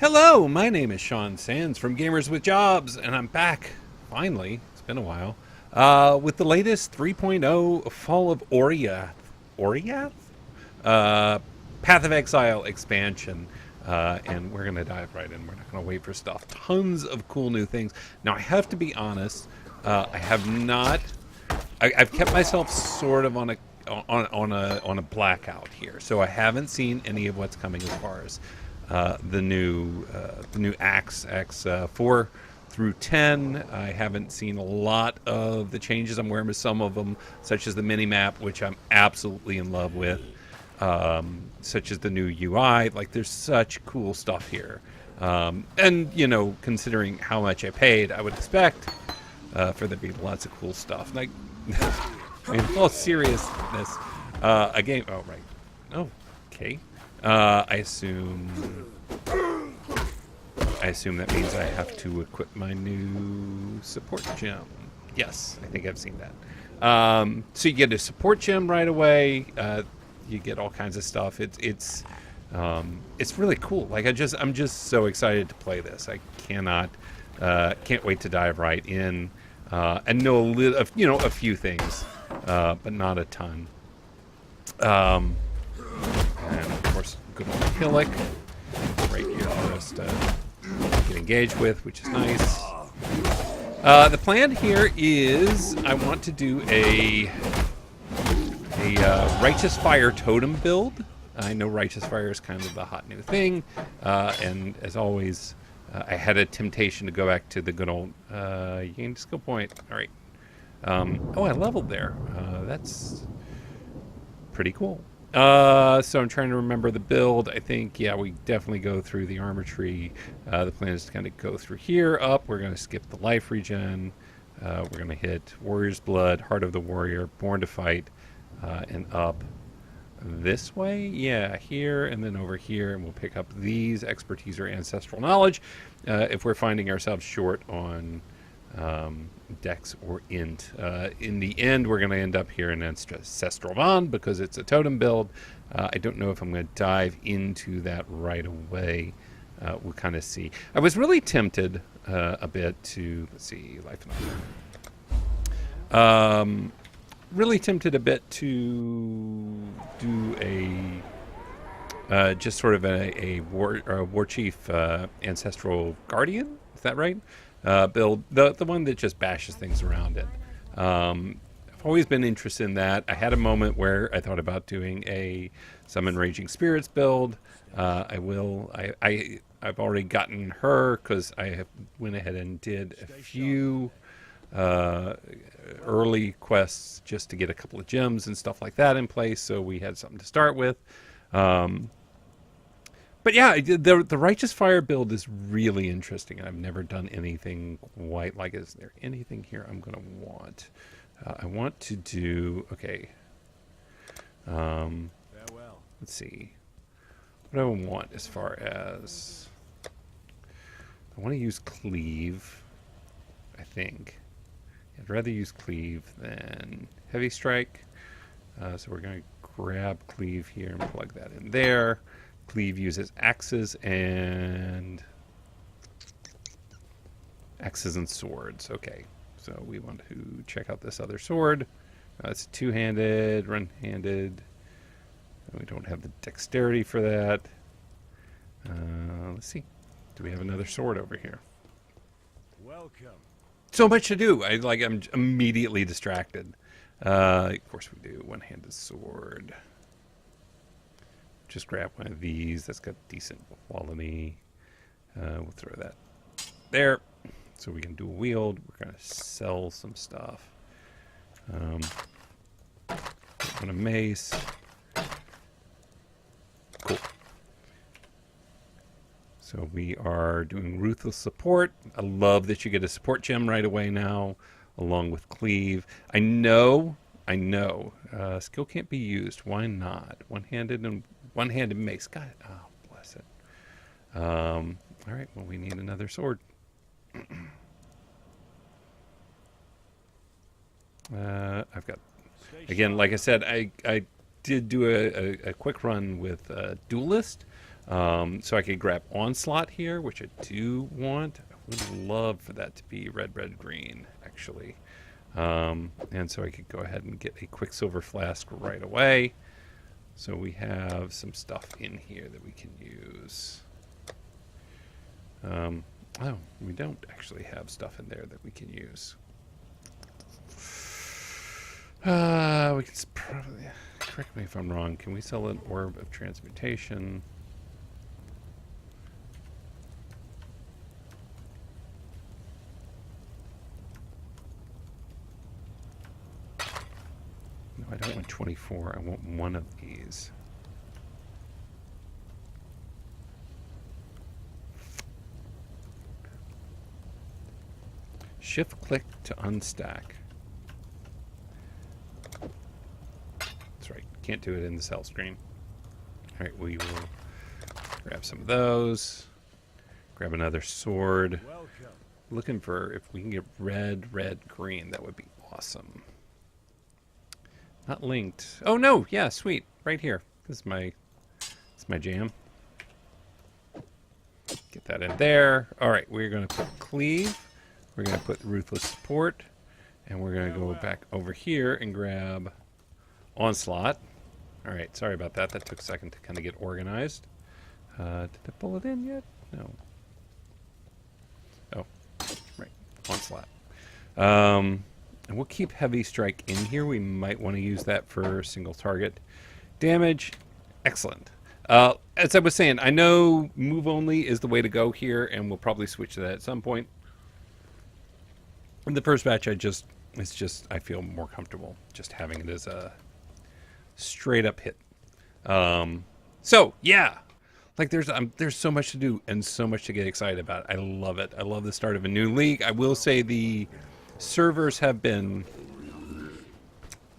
Hello, my name is Sean Sands from Gamers with Jobs, and I'm back, finally, it's been a while, with the latest 3.0 Fall of Oriath. Oriath? Uh, Path of Exile expansion. And we're going to dive right in. We're not going to wait for stuff. Tons of cool new things. Now, I have to be honest, I have not... I've kept myself sort of on a blackout here, so I haven't seen any of what's coming as far as the new acts, acts 4 through 10. I haven't seen a lot of the changes. I'm aware of some of them, such as the mini map, which I'm absolutely in love with, such as the new UI. Like, there's such cool stuff here, and you know, considering how much I paid, I would expect for there to be lots of cool stuff. Like, in all seriousness, a game. Oh right. Oh, okay. I assume that means I have to equip my new support gem. Yes, I think I've seen that. So you get a support gem right away. You get all kinds of stuff. It's really cool. Like, I'm just so excited to play this. I can't wait to dive right in and know a few things, but not a ton. And of course, good old Hillock right here for us to get engaged with, which is nice. The plan here is I want to do a Righteous Fire Totem build. I know Righteous Fire is kind of the hot new thing, and as always, I had a temptation to go back to the good old you gained skill point. All right. Oh, I leveled there. That's pretty cool. So I'm trying to remember the build. I think, yeah, we definitely go through the armor tree. The plan is to kind of go through here, up. We're going to skip the life regen. We're going to hit Warrior's Blood, Heart of the Warrior, Born to Fight, and up this way. Yeah, here and then over here. And we'll pick up these expertise or ancestral knowledge if we're finding ourselves short on Dex or Int. In the end, we're going to end up here in Ancestral Bond because it's a totem build. I don't know if I'm going to dive into that right away. We'll kind of see. I was really tempted a bit to, let's see, life and honor. Really tempted a bit to do a just sort of a war chief ancestral guardian. Is that right? Build the one that just bashes things around it. I've always been interested in that. I had a moment where I thought about doing a summon raging spirits build. I've already gotten her because I have went ahead and did a few early quests just to get a couple of gems and stuff like that in place, so we had something to start with. But yeah, the Righteous Fire build is really interesting. I've never done anything quite like it. Is there anything here I'm going to want? I want to do... Okay. Let's see. What do I want as far as... I want to use Cleave, I think. I'd rather use Cleave than Heavy Strike. So we're going to grab Cleave here and plug that in there. Cleave uses axes and swords. Okay, so we want to check out this other sword. It's two-handed, one-handed. We don't have the dexterity for that. Let's see. Do we have another sword over here? Welcome. So much to do. I'm immediately distracted. Of course we do. One-handed sword. Just grab one of these. That's got decent quality. We'll throw that there. So we can dual wield. We're going to sell some stuff. On a mace. Cool. So we are doing Ruthless Support. I love that you get a support gem right away now, along with Cleave. I know. Skill can't be used. Why not? One-handed mace. God, oh, bless it. All right, well, we need another sword. I've got, again, like I said, I did do a quick run with Duelist, So I could grab Onslaught here, which I do want. I would love for that to be red, red, green, actually. And so I could go ahead and get a Quicksilver Flask right away. So we have some stuff in here that we can use. Oh, we don't actually have stuff in there that we can use. We can probably, correct me if I'm wrong, can we sell an Orb of Transmutation? No, I don't want 24. I want one of these. Shift click to unstack. That's right. Can't do it in the cell screen. All right, we will grab some of those. Grab another sword. Welcome. Looking for if we can get red, red, green. That would be awesome. Not linked. Oh no! Yeah, sweet. Right here. This is my jam. Get that in there. All right, we're going to put Cleave. We're going to put Ruthless Support, and we're going to go back over here and grab Onslaught. All right, sorry about that. That took a second to kind of get organized. Did I pull it in yet? No. Oh, right, Onslaught. And we'll keep Heavy Strike in here. We might want to use that for single target damage. Excellent. As I was saying, I know move only is the way to go here, and we'll probably switch to that at some point. In the first batch, I feel more comfortable just having it as a straight up hit. So yeah, like there's so much to do and so much to get excited about. I love it. I love the start of a new league. I will say the servers have been,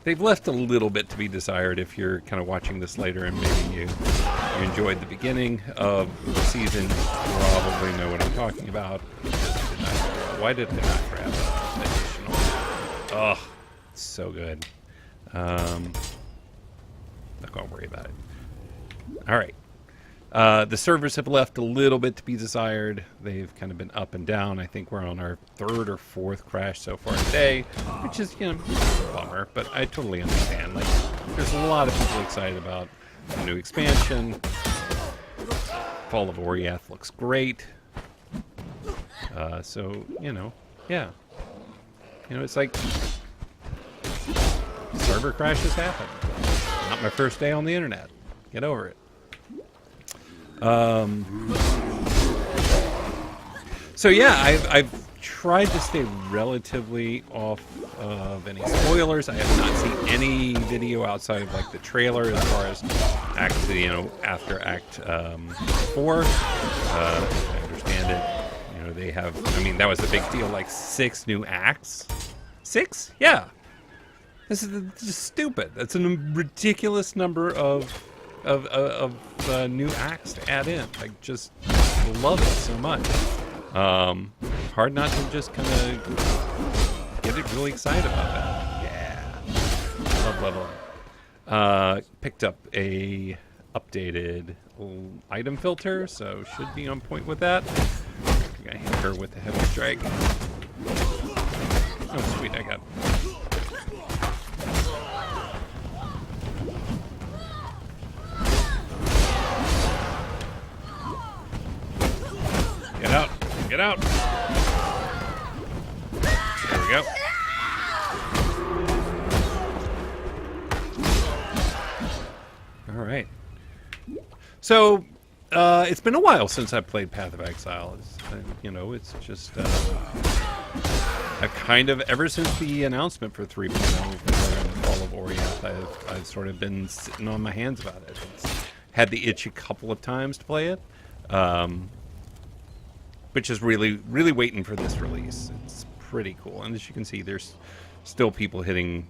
they've left a little bit to be desired if you're kind of watching this later and maybe you enjoyed the beginning of the season. You probably know what I'm talking about. Why did I not grab additional? Oh, it's so good. Not gonna worry about it. All right. The servers have left a little bit to be desired. They've kind of been up and down. I think we're on our third or fourth crash so far today, which is, you know, a bummer, but I totally understand. Like, there's a lot of people excited about the new expansion. Fall of Oriath looks great. So, you know, yeah. You know, it's like server crashes happen. Not my first day on the internet. Get over it. So yeah, I've tried to stay relatively off of any spoilers. I have not seen any video outside of like the trailer as far as after Act 4. I understand it. You know, they have. I mean, that was a big deal. Like 6 new acts. 6? Yeah. This is just stupid. That's a ridiculous number of new acts to add in. I just love it so much. Hard not to just kind of get it really excited about that. Yeah, love leveling. Picked up a updated item filter, so should be on point with that. I'm gonna hit her with the heavy strike. Oh sweet, I got. Get out! There we go. All right. So, it's been a while since I played Path of Exile. You know, it's just a kind of, ever since the announcement for 3.0 Fall of Oriath, I've sort of been sitting on my hands about it. It's had the itch a couple of times to play it. Which is really, really waiting for this release. It's pretty cool. And as you can see, there's still people hitting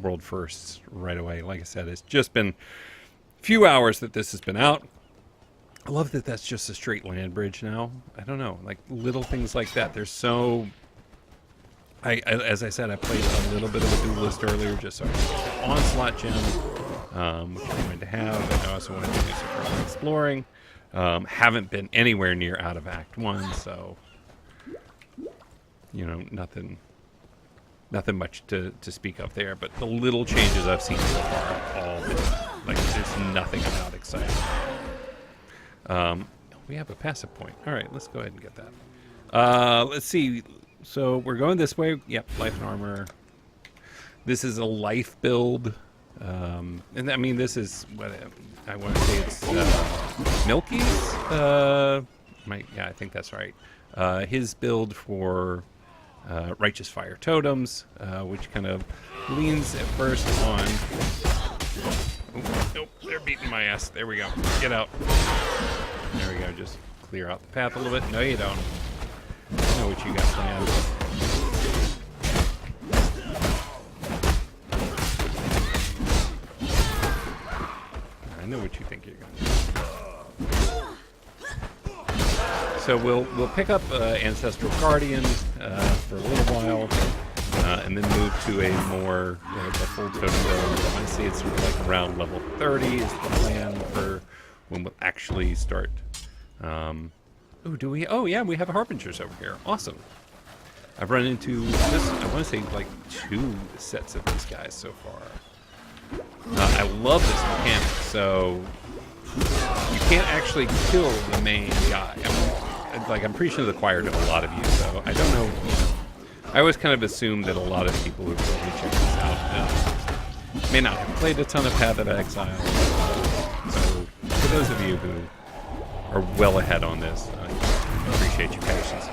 world firsts right away. Like I said, it's just been a few hours that this has been out. I love that that's just a straight land bridge now. I don't know, like little things like that. There's so... as I said, I played a little bit of a duelist earlier just so I could get the Onslaught gem, which I wanted to have. And I also wanted to do some further exploring. Haven't been anywhere near out of Act 1, so, you know, nothing much to speak of there. But the little changes I've seen so far have all been, like, there's nothing I'm not excited about. We have a passive point. All right, let's go ahead and get that. Let's see. So we're going this way. Yep, life and armor. This is a life build. And I mean, this is what I want to say. It's Milky's. Yeah, I think that's right. His build for Righteous Fire Totems, which kind of leans at first on. Oh, nope, they're beating my ass. There we go. Get out. There we go. Just clear out the path a little bit. No, you don't. I know what you got planned. I know what you think you're going to do. So we'll pick up Ancestral Guardian for a little while, and then move to a more a full totem build. I want to say it's sort of like around level 30 is the plan for when we'll actually start. Oh, do we? Oh, yeah, we have Harbingers over here. Awesome. I've run into this. I want to say like 2 sets of these guys so far. I love this mechanic. So you can't actually kill the main guy. I'm pretty sure the choir did a lot of you, so I don't know. You know, I always kind of assume that a lot of people who probably check this out may not have played a ton of Path of Exile. So for those of you who are well ahead on this, I appreciate your patience.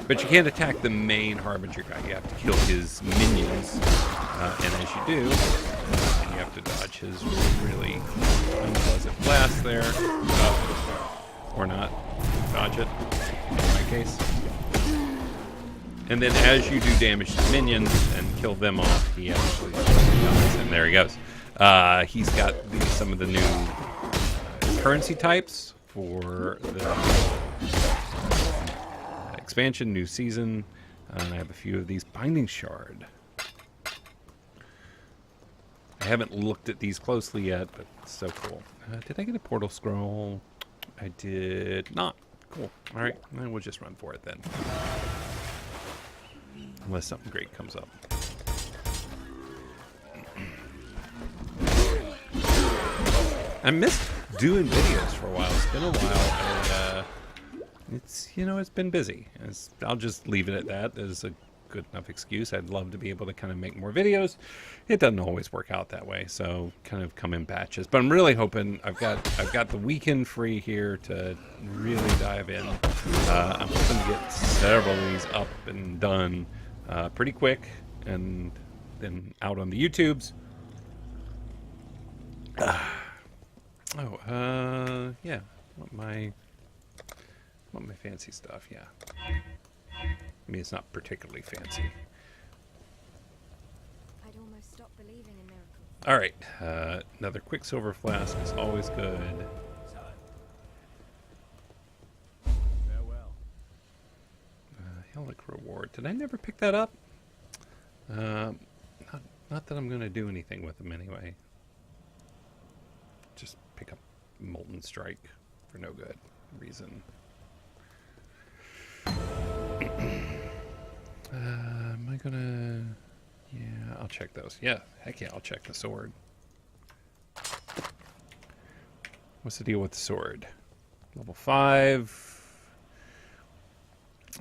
But you can't attack the main Harbinger guy. You have to kill his minions, and as you do, you have to dodge his really unpleasant blast there, or not dodge it, in my case. And then as you do damage to minions and kill them off, he actually dies, and there he goes. He's got some of the new currency types for the expansion, new season, and I have a few of these. Binding Shard. I haven't looked at these closely yet, but it's so cool. Did I get a portal scroll? I did not. Cool. All right, then we'll just run for it then. Unless something great comes up. I missed doing videos for a while. It's been a while, and it's been busy. I'll just leave it at that. There's a good enough excuse. I'd love to be able to kind of make more videos. It doesn't always work out that way, so kind of come in batches. But I'm really hoping I've got the weekend free here to really dive in. I'm hoping to get several of these up and done pretty quick, and then out on the YouTubes. Yeah. Want my fancy stuff, yeah. I mean, it's not particularly fancy. I'd almost stop believing in miracles. All right, another Quicksilver Flask is always good. Farewell. Helic Reward. Did I never pick that up? Not that I'm going to do anything with them anyway. Just pick up Molten Strike for no good reason. Am I gonna... Yeah, I'll check those. Yeah, heck yeah, I'll check the sword. What's the deal with the sword? Level 5.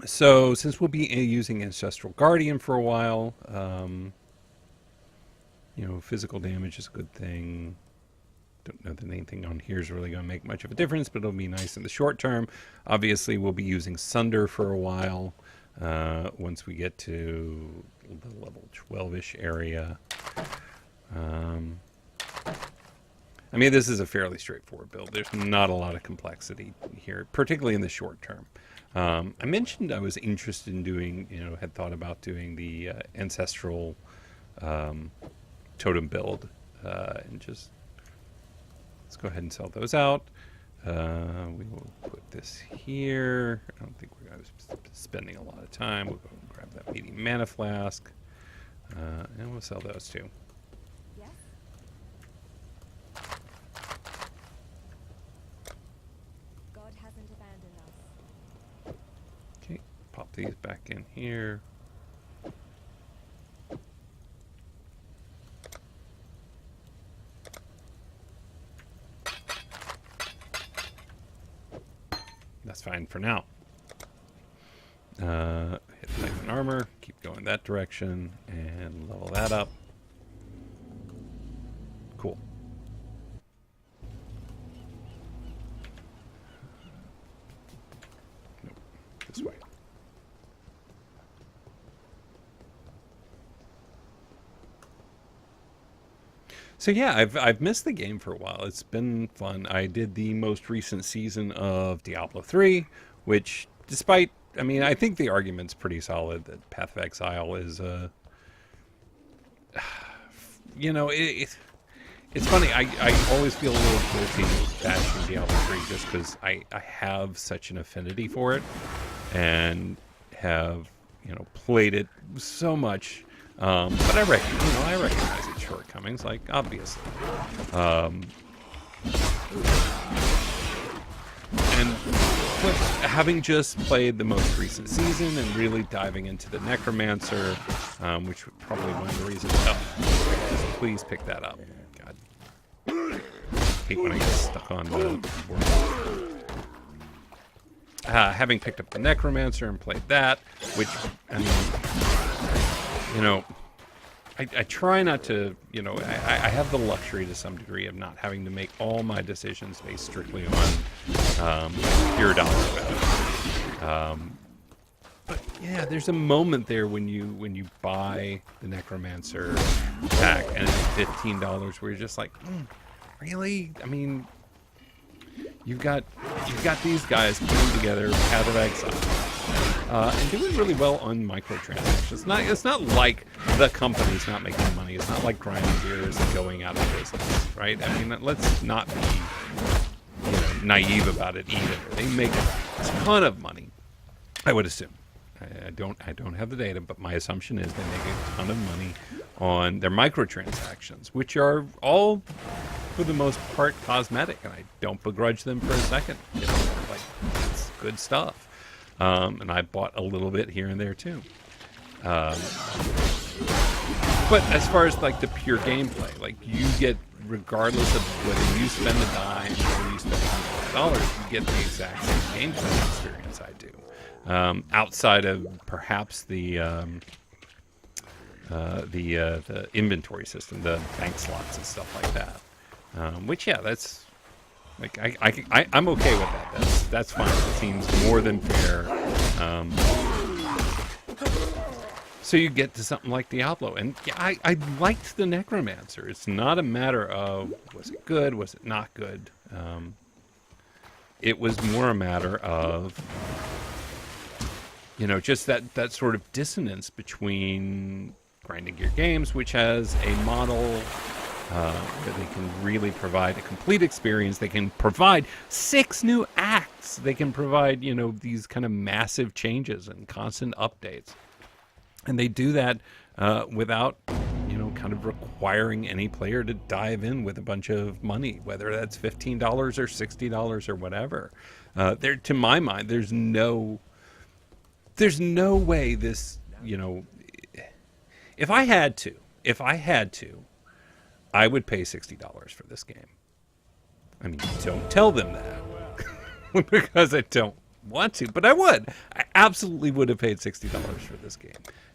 So, since we'll be using Ancestral Guardian for a while, physical damage is a good thing. Don't know that anything on here is really going to make much of a difference, but it'll be nice in the short term. Obviously, we'll be using Sunder for a while once we get to the level 12-ish area. I mean, this is a fairly straightforward build. There's not a lot of complexity here, particularly in the short term. I mentioned I was interested in doing, had thought about doing the Ancestral Totem build, and just... Let's go ahead and sell those out. We will put this here. I don't think we're going to be spending a lot of time. We'll go and grab that medium mana flask. And we'll sell those too. Yes? pop these back in here. That's fine for now. Hit knife and armor, keep going that direction, and level that up. Cool. Nope, this way. So yeah, I've missed the game for a while. It's been fun. I did the most recent season of Diablo 3, which, despite, I mean, I think the argument's pretty solid that Path of Exile is you know, it's funny. I always feel a little guilty bashing Diablo 3 just because I have such an affinity for it and have, you know, played it so much. But I recognize its shortcomings, like, obviously. But having just played the most recent season and really diving into the Necromancer, which was probably one of the reasons. Oh, please pick that up. God. I hate when I get stuck on the board. Having picked up the Necromancer and played that, which, I mean, you know, I try not to, you know, I have the luxury to some degree of not having to make all my decisions based strictly on pure dollar value. But yeah, there's a moment there when you buy the Necromancer pack and it's $15 where you're just like, really? I mean, you've got these guys putting together Path of Exile. And doing really well on microtransactions. It's not like the company's not making money. It's not like grinding gears and going out of business, right? I mean, let's not be, you know, naive about it either. They make a ton of money, I would assume. I don't have the data, but my assumption is they make a ton of money on their microtransactions, which are all, for the most part, cosmetic, and I don't begrudge them for a second. You know, like, it's good stuff. And I bought a little bit here and there too. But as far as like the pure gameplay, like you get, regardless of whether you spend a dime or you spend $100, you get the exact same gameplay experience I do. Outside of perhaps the inventory system, the bank slots and stuff like that. Which, yeah, that's. Like I'm okay with that. That's fine. It seems more than fair. So you get to something like Diablo, and yeah, I liked the Necromancer. It's not a matter of was it good, was it not good. It was more a matter of, you know, just that sort of dissonance between Grinding Gear Games, which has a model. That they can really provide a complete experience. They can provide 6 new acts. They can provide, you know, these kind of massive changes and constant updates. And they do that without, you know, kind of requiring any player to dive in with a bunch of money, whether that's $15 or $60 or whatever. There, to my mind, there's no way this, you know, if I had to, I would pay $60 for this game. I mean, don't tell them that because I don't want to, but I would. I absolutely would have paid $60 for this game.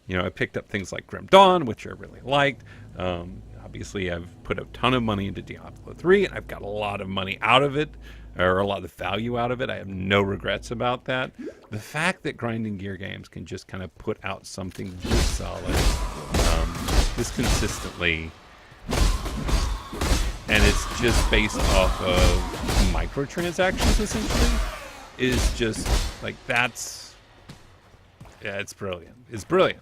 You know, I picked up things like Grim Dawn, which I really liked. Obviously, I've put a ton of money into Diablo 3, and I've got a lot of money out of it, or a lot of value out of it. I have no regrets about that. The fact that Grinding Gear Games can just kind of put out something this solid, this consistently, and it's just based off of microtransactions, essentially, is just like, that's, yeah, it's brilliant. It's brilliant.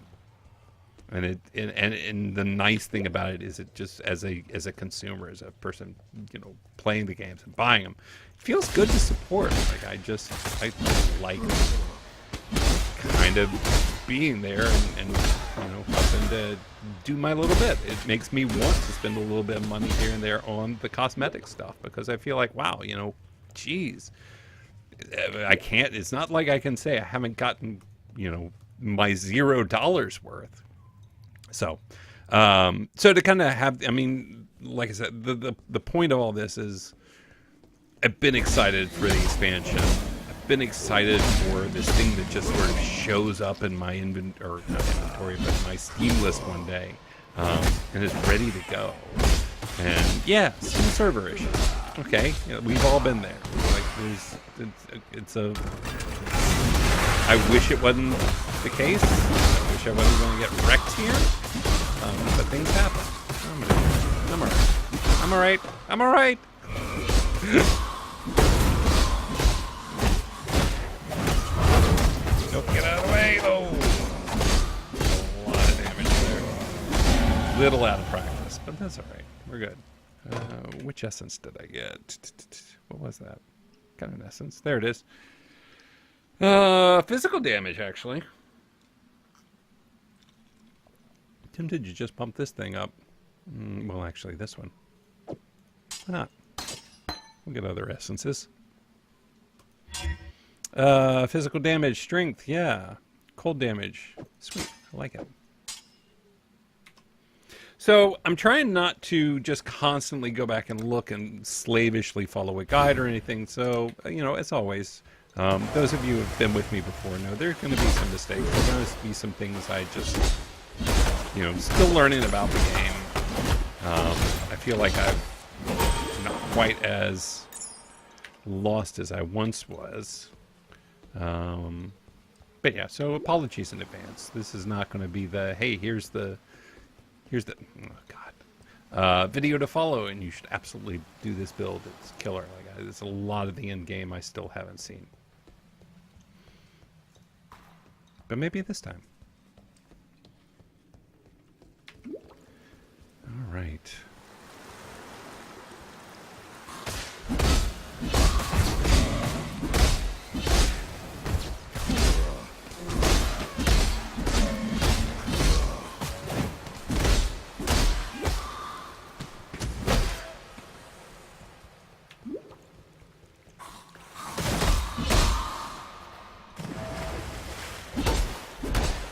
And and the nice thing about it is, it just, as a consumer, as a person, you know, playing the games and buying them, it feels good to support. Like, I like kind of being there and you know, helping to do my little bit. It makes me want to spend a little bit of money here and there on the cosmetic stuff, because I feel like, wow, you know, geez, I can't. It's not like I can say I haven't gotten my $0 worth. So, so to kind of have, I mean, like I said, the point of all this is I've been excited for the expansion. I've been excited for this thing that just sort of shows up in my inventory, but my Steam list one day, and is ready to go. And yeah, some server issues. Okay, we've all been there. Like, I wish it wasn't the case. I wish I wasn't going to get wrecked here. But things happen. I'm alright. I'm alright. Don't get out of the way. Oh, a lot of damage there. Little out of practice, but that's alright. We're good. Which essence did I get? What was that? Kind of an essence. There it is. Physical damage, actually. Tempted to just pump this thing up. Well, actually, this one. Why not? We'll get other essences. Physical damage, strength, yeah. Cold damage. Sweet, I like it. So I'm trying not to just constantly go back and look and slavishly follow a guide or anything. So, as always, those of you who have been with me before know there's going to be some mistakes. There's going to be some things I just, still learning about the game. I feel like I'm not quite as lost as I once was. But yeah, so apologies in advance. This is not going to be the, hey, here's the video to follow, and you should absolutely do this build. It's killer. Like, there's a lot of the end game I still haven't seen, but maybe this time. All right.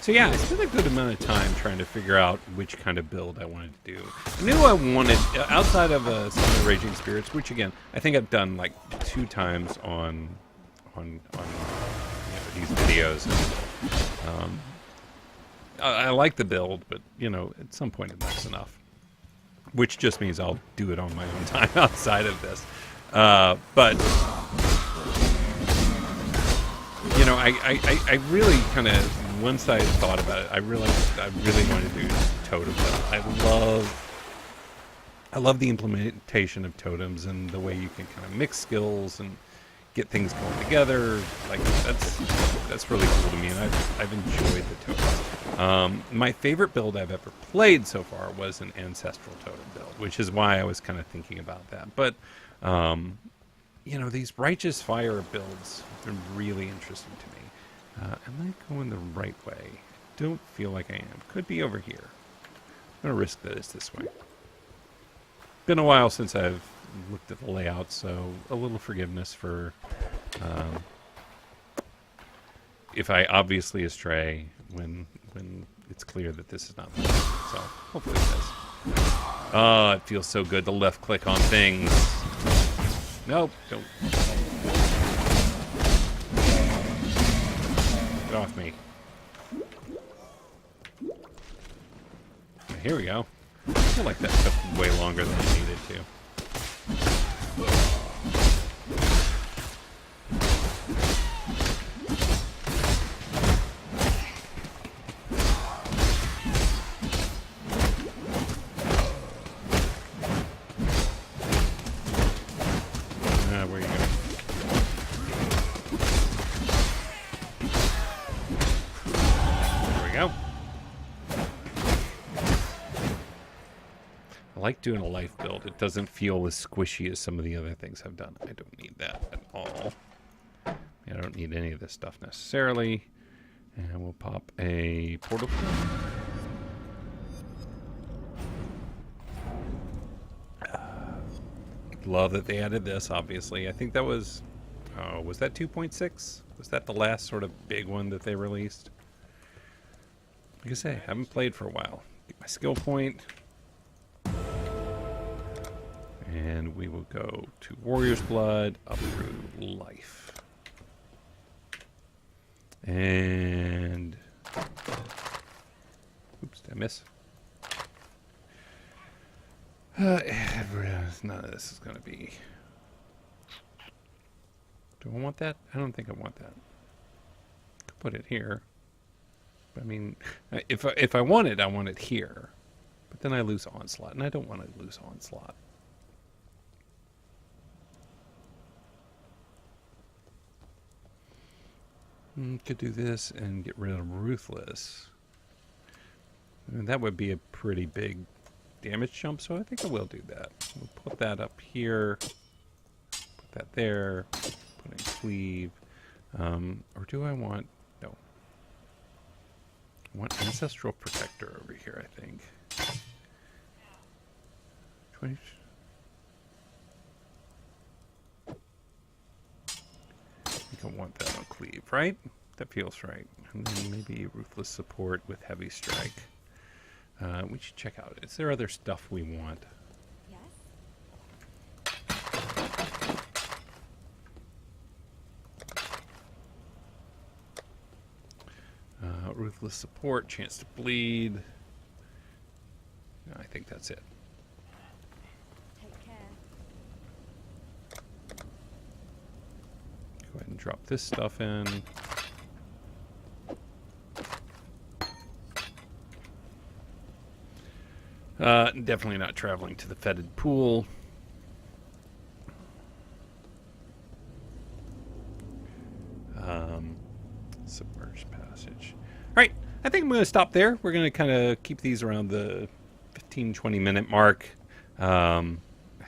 So yeah, I spent a good amount of time trying to figure out which kind of build I wanted to do. I knew I wanted, outside of some of the Raging Spirits, which again, I think I've done like 2 times on these videos. And, I like the build, but at some point enough's enough. Which just means I'll do it on my own time outside of this. But I really kind of, once I thought about it, I realized I really want to do totem build. I love the implementation of totems and the way you can kind of mix skills and get things going together. Like, that's really cool to me, and I've enjoyed the totems. My favorite build I've ever played so far was an ancestral totem build, which is why I was kind of thinking about that. But these Righteous Fire builds have been really interesting to me. Am I going the right way? Don't feel like I am. Could be over here. I'm going to risk that it's this way. Been a while since I've looked at the layout, so a little forgiveness for if I obviously astray when it's clear that this is not the way. So hopefully it does. Oh, it feels so good to left click on things. Nope, don't. Get off me. Here we go. I feel like that took way longer than it needed to. Where you go? There we go. I like doing a life build. It doesn't feel as squishy as some of the other things I've done. I don't need that at all. I don't need any of this stuff necessarily. And we'll pop a portal. Love that they added this, obviously. I think that was... Oh, was that 2.6? Was that the last sort of big one that they released? Like I say, haven't played for a while. Get my skill point. And we will go to Warrior's Blood up through Life. And... Oops, did I miss? None of this is going to be... Do I want that? I don't think I want that. Could put it here. I mean, if I want it, I want it here. But then I lose Onslaught, and I don't want to lose Onslaught. Could do this and get rid of Ruthless. And that would be a pretty big damage jump, so I think I will do that. We'll put that up here. Put that there. Put in Cleave. Or do I want... No. I want Ancestral Protector over here, I think. 20... I think I want that on Cleave, right? That feels right. And then maybe Ruthless Support with Heavy Strike. We should check out. Is there other stuff we want? Yes. Ruthless Support, chance to bleed. No, I think that's it. Take care. Go ahead and drop this stuff in. Definitely not traveling to the fetid pool. Submerged passage. All right, I think I'm going to stop there. We're going to kind of keep these around the 15-20 minute mark. I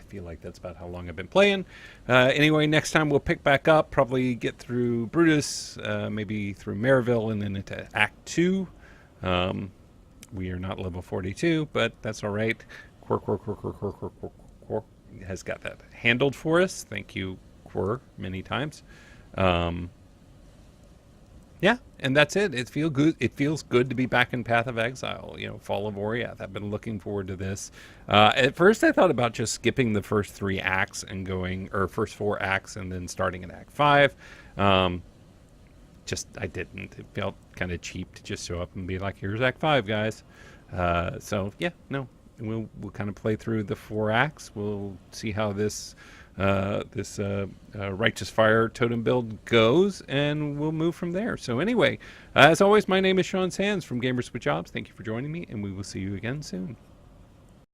feel like that's about how long I've been playing. Anyway, next time we'll pick back up, probably get through Brutus, maybe through Maryville, and then into Act 2. We are not level 42, but that's all right. Quirk has got that handled for us. Thank you, Quirk, many times. Yeah, and that's it. It feels good. It feels good to be back in Path of Exile. You know, Fall of Oriath. I've been looking forward to this. At first, I thought about just skipping the first 3 acts and going, or first 4 acts, and then starting in Act 5. Just I didn't. It felt kind of cheap to just show up and be like, "Here's Act 5, guys." So yeah, no, we'll kind of play through the 4 acts. We'll see how this Righteous Fire Totem build goes, and we'll move from there. So anyway, as always, my name is Sean Sands from Gamers with Jobs. Thank you for joining me, and we will see you again soon.